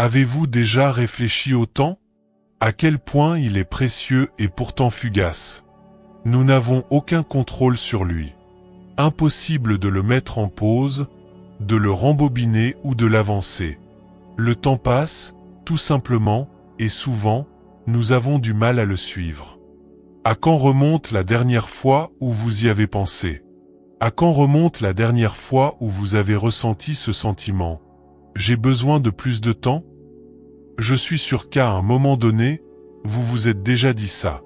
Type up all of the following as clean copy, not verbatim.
Avez-vous déjà réfléchi au temps? À quel point il est précieux et pourtant fugace. Nous n'avons aucun contrôle sur lui. Impossible de le mettre en pause, de le rembobiner ou de l'avancer. Le temps passe, tout simplement, et souvent, nous avons du mal à le suivre. À quand remonte la dernière fois où vous y avez pensé? À quand remonte la dernière fois où vous avez ressenti ce sentiment? J'ai besoin de plus de temps? Je suis sûr qu'à un moment donné, vous vous êtes déjà dit ça.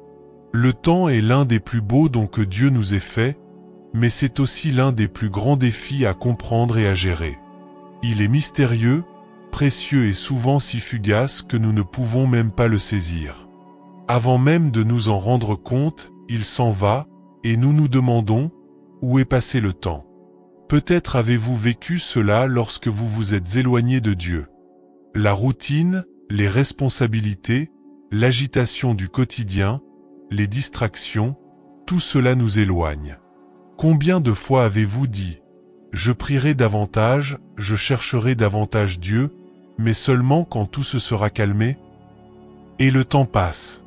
Le temps est l'un des plus beaux dons que Dieu nous ait fait, mais c'est aussi l'un des plus grands défis à comprendre et à gérer. Il est mystérieux, précieux et souvent si fugace que nous ne pouvons même pas le saisir. Avant même de nous en rendre compte, il s'en va, et nous nous demandons, où est passé le temps? Peut-être avez-vous vécu cela lorsque vous vous êtes éloigné de Dieu. La routine, les responsabilités, l'agitation du quotidien, les distractions, tout cela nous éloigne. Combien de fois avez-vous dit « Je prierai davantage, je chercherai davantage Dieu », mais seulement quand tout se sera calmé? Et le temps passe.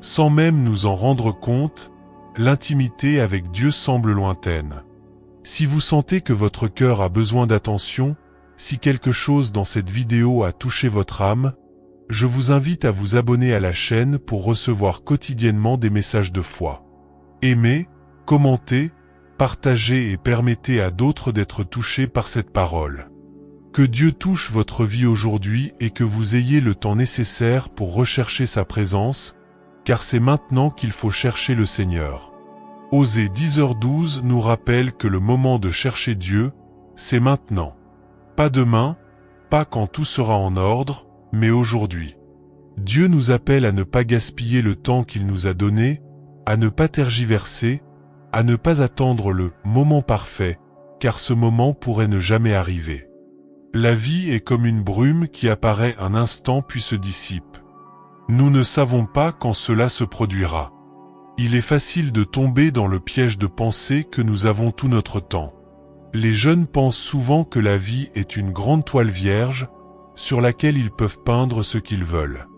Sans même nous en rendre compte, l'intimité avec Dieu semble lointaine. Si vous sentez que votre cœur a besoin d'attention, si quelque chose dans cette vidéo a touché votre âme, je vous invite à vous abonner à la chaîne pour recevoir quotidiennement des messages de foi. Aimez, commentez, partagez et permettez à d'autres d'être touchés par cette parole. Que Dieu touche votre vie aujourd'hui et que vous ayez le temps nécessaire pour rechercher sa présence, car c'est maintenant qu'il faut chercher le Seigneur. Osée 10h12 nous rappelle que le moment de chercher Dieu, c'est maintenant. Pas demain, pas quand tout sera en ordre, mais aujourd'hui. Dieu nous appelle à ne pas gaspiller le temps qu'il nous a donné, à ne pas tergiverser, à ne pas attendre le moment parfait, car ce moment pourrait ne jamais arriver. La vie est comme une brume qui apparaît un instant puis se dissipe. Nous ne savons pas quand cela se produira. Il est facile de tomber dans le piège de penser que nous avons tout notre temps. Les jeunes pensent souvent que la vie est une grande toile vierge, sur laquelle ils peuvent peindre ce qu'ils veulent.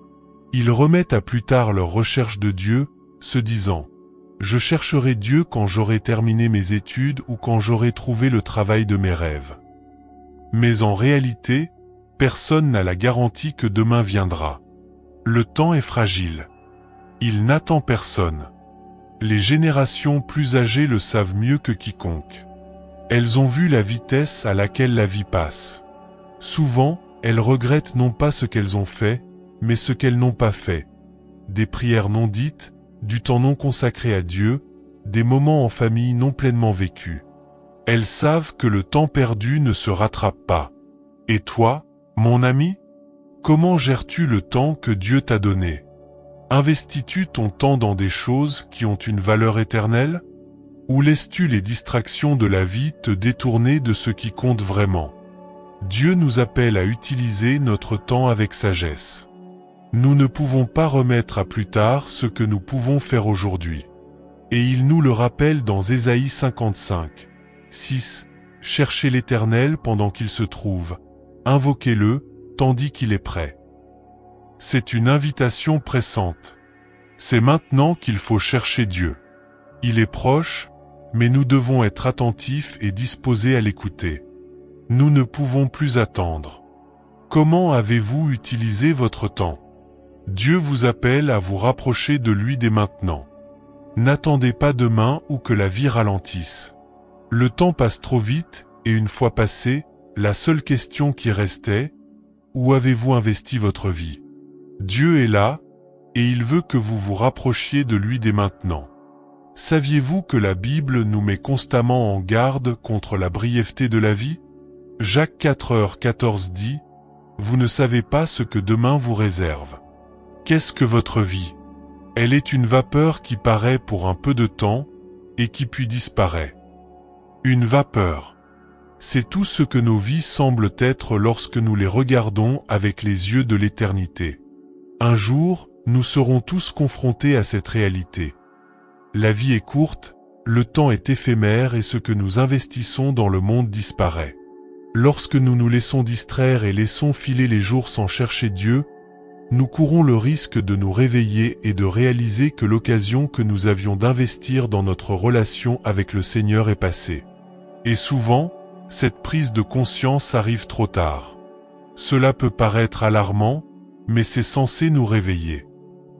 Ils remettent à plus tard leur recherche de Dieu, se disant « Je chercherai Dieu quand j'aurai terminé mes études ou quand j'aurai trouvé le travail de mes rêves. » Mais en réalité, personne n'a la garantie que demain viendra. Le temps est fragile. Il n'attend personne. Les générations plus âgées le savent mieux que quiconque. Elles ont vu la vitesse à laquelle la vie passe. Souvent, elles regrettent non pas ce qu'elles ont fait, mais ce qu'elles n'ont pas fait. Des prières non dites, du temps non consacré à Dieu, des moments en famille non pleinement vécus. Elles savent que le temps perdu ne se rattrape pas. Et toi, mon ami? Comment gères-tu le temps que Dieu t'a donné? Investis-tu ton temps dans des choses qui ont une valeur éternelle? Ou laisses-tu les distractions de la vie te détourner de ce qui compte vraiment? Dieu nous appelle à utiliser notre temps avec sagesse. Nous ne pouvons pas remettre à plus tard ce que nous pouvons faire aujourd'hui. Et il nous le rappelle dans Ésaïe 55. 6. Cherchez l'Éternel pendant qu'il se trouve. Invoquez-le, tandis qu'il est prêt. C'est une invitation pressante. C'est maintenant qu'il faut chercher Dieu. Il est proche, mais nous devons être attentifs et disposés à l'écouter. Nous ne pouvons plus attendre. Comment avez-vous utilisé votre temps? Dieu vous appelle à vous rapprocher de lui dès maintenant. N'attendez pas demain ou que la vie ralentisse. Le temps passe trop vite, et une fois passé, la seule question qui restait, où avez-vous investi votre vie? Dieu est là, et il veut que vous vous rapprochiez de lui dès maintenant. Saviez-vous que la Bible nous met constamment en garde contre la brièveté de la vie? Jacques 4h14 dit « Vous ne savez pas ce que demain vous réserve. » Qu'est-ce que votre vie? Elle est une vapeur qui paraît pour un peu de temps, et qui puis disparaît. Une vapeur. C'est tout ce que nos vies semblent être lorsque nous les regardons avec les yeux de l'éternité. Un jour, nous serons tous confrontés à cette réalité. La vie est courte, le temps est éphémère et ce que nous investissons dans le monde disparaît. Lorsque nous nous laissons distraire et laissons filer les jours sans chercher Dieu, nous courons le risque de nous réveiller et de réaliser que l'occasion que nous avions d'investir dans notre relation avec le Seigneur est passée. Et souvent, cette prise de conscience arrive trop tard. Cela peut paraître alarmant, mais c'est censé nous réveiller.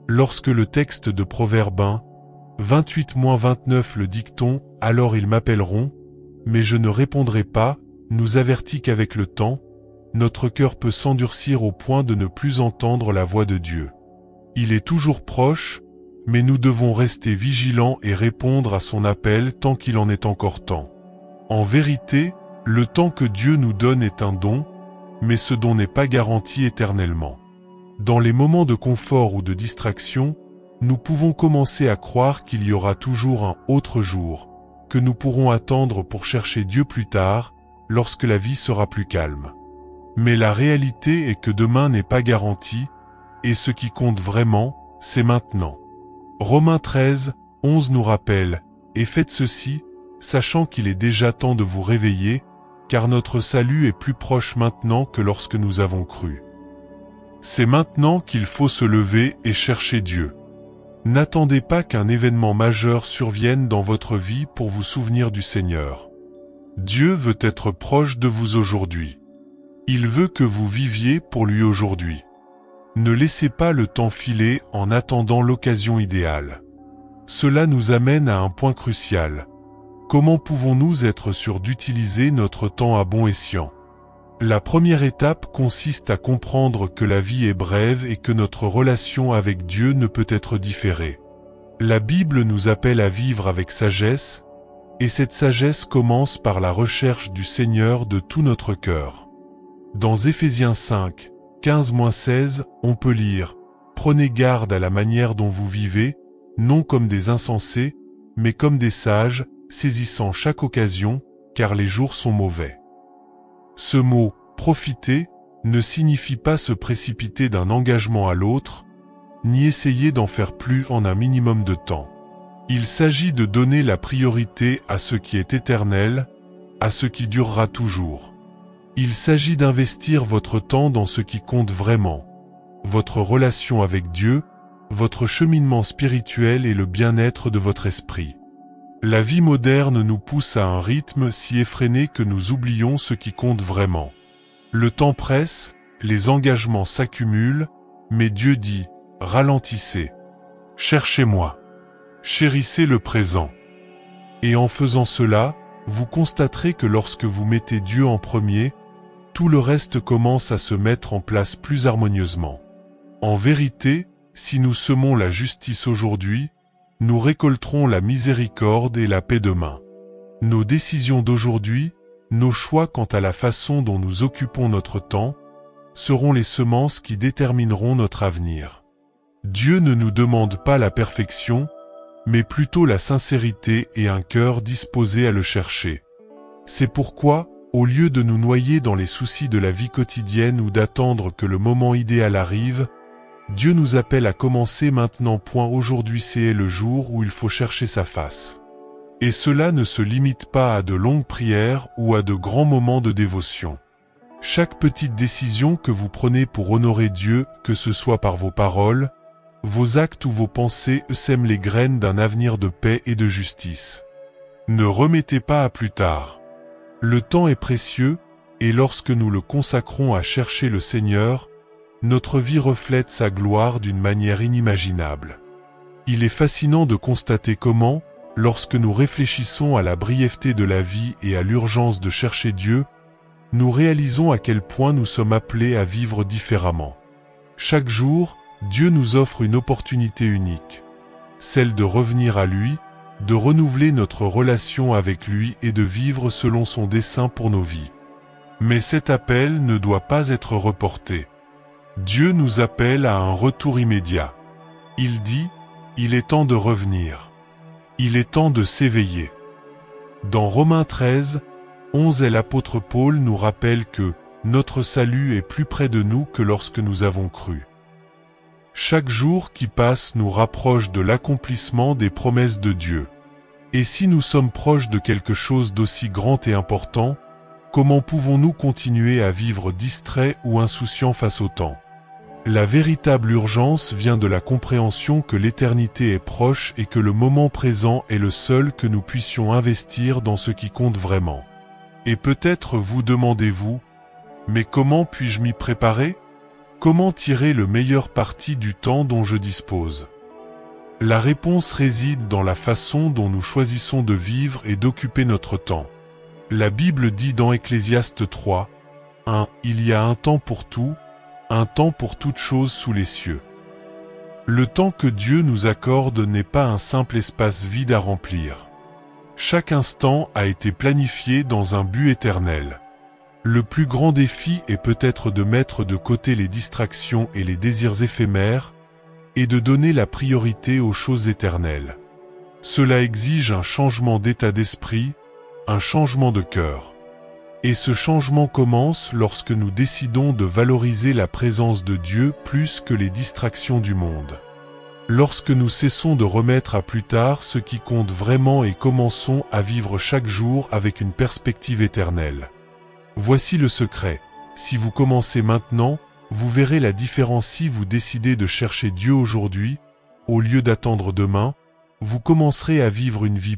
Lorsque le texte de Proverbe 1, 28-29 le dicton « Alors ils m'appelleront, mais je ne répondrai pas » nous avertit qu'avec le temps, notre cœur peut s'endurcir au point de ne plus entendre la voix de Dieu. Il est toujours proche, mais nous devons rester vigilants et répondre à son appel tant qu'il en est encore temps. En vérité, le temps que Dieu nous donne est un don, mais ce don n'est pas garanti éternellement. Dans les moments de confort ou de distraction, nous pouvons commencer à croire qu'il y aura toujours un autre jour, que nous pourrons attendre pour chercher Dieu plus tard, lorsque la vie sera plus calme. Mais la réalité est que demain n'est pas garanti, et ce qui compte vraiment, c'est maintenant. Romains 13, 11 nous rappelle « Et faites ceci, sachant qu'il est déjà temps de vous réveiller, car notre salut est plus proche maintenant que lorsque nous avons cru. » C'est maintenant qu'il faut se lever et chercher Dieu. N'attendez pas qu'un événement majeur survienne dans votre vie pour vous souvenir du Seigneur. Dieu veut être proche de vous aujourd'hui. Il veut que vous viviez pour lui aujourd'hui. Ne laissez pas le temps filer en attendant l'occasion idéale. Cela nous amène à un point crucial. Comment pouvons-nous être sûrs d'utiliser notre temps à bon escient ? La première étape consiste à comprendre que la vie est brève et que notre relation avec Dieu ne peut être différée. La Bible nous appelle à vivre avec sagesse, et cette sagesse commence par la recherche du Seigneur de tout notre cœur. Dans Éphésiens 5, 15-16, on peut lire « Prenez garde à la manière dont vous vivez, non comme des insensés, mais comme des sages, saisissant chaque occasion, car les jours sont mauvais. » Ce mot « profiter » ne signifie pas se précipiter d'un engagement à l'autre, ni essayer d'en faire plus en un minimum de temps. Il s'agit de donner la priorité à ce qui est éternel, à ce qui durera toujours. Il s'agit d'investir votre temps dans ce qui compte vraiment, votre relation avec Dieu, votre cheminement spirituel et le bien-être de votre esprit. La vie moderne nous pousse à un rythme si effréné que nous oublions ce qui compte vraiment. Le temps presse, les engagements s'accumulent, mais Dieu dit « Ralentissez, cherchez-moi, chérissez le présent ». Et en faisant cela, vous constaterez que lorsque vous mettez Dieu en premier, tout le reste commence à se mettre en place plus harmonieusement. En vérité, si nous semons la justice aujourd'hui, nous récolterons la miséricorde et la paix demain. Nos décisions d'aujourd'hui, nos choix quant à la façon dont nous occupons notre temps, seront les semences qui détermineront notre avenir. Dieu ne nous demande pas la perfection, mais plutôt la sincérité et un cœur disposé à le chercher. C'est pourquoi, au lieu de nous noyer dans les soucis de la vie quotidienne ou d'attendre que le moment idéal arrive, Dieu nous appelle à commencer maintenant. Aujourd'hui c'est le jour où il faut chercher sa face. Et cela ne se limite pas à de longues prières ou à de grands moments de dévotion. Chaque petite décision que vous prenez pour honorer Dieu, que ce soit par vos paroles, vos actes ou vos pensées, sèment les graines d'un avenir de paix et de justice. Ne remettez pas à plus tard. Le temps est précieux, et lorsque nous le consacrons à chercher le Seigneur, notre vie reflète sa gloire d'une manière inimaginable. Il est fascinant de constater comment, lorsque nous réfléchissons à la brièveté de la vie et à l'urgence de chercher Dieu, nous réalisons à quel point nous sommes appelés à vivre différemment. Chaque jour, Dieu nous offre une opportunité unique, celle de revenir à lui, de renouveler notre relation avec lui et de vivre selon son dessein pour nos vies. Mais cet appel ne doit pas être reporté. Dieu nous appelle à un retour immédiat. Il dit, il est temps de revenir. Il est temps de s'éveiller. Dans Romains 13, 11 l'apôtre Paul nous rappelle que notre salut est plus près de nous que lorsque nous avons cru. Chaque jour qui passe nous rapproche de l'accomplissement des promesses de Dieu. Et si nous sommes proches de quelque chose d'aussi grand et important, Comment pouvons-nous continuer à vivre distraits ou insouciants face au temps? La véritable urgence vient de la compréhension que l'éternité est proche et que le moment présent est le seul que nous puissions investir dans ce qui compte vraiment. Et peut-être vous demandez-vous, mais comment puis-je m'y préparer? Comment tirer le meilleur parti du temps dont je dispose? La réponse réside dans la façon dont nous choisissons de vivre et d'occuper notre temps. La Bible dit dans Ecclésiaste 3, 1, « Il y a un temps pour tout, un temps pour toute chose sous les cieux. » Le temps que Dieu nous accorde n'est pas un simple espace vide à remplir. Chaque instant a été planifié dans un but éternel. Le plus grand défi est peut-être de mettre de côté les distractions et les désirs éphémères, et de donner la priorité aux choses éternelles. Cela exige un changement d'état d'esprit, un changement de cœur. Et ce changement commence lorsque nous décidons de valoriser la présence de Dieu plus que les distractions du monde. Lorsque nous cessons de remettre à plus tard ce qui compte vraiment et commençons à vivre chaque jour avec une perspective éternelle. Voici le secret. Si vous commencez maintenant, vous verrez la différence. Si vous décidez de chercher Dieu aujourd'hui, au lieu d'attendre demain, vous commencerez à vivre une vie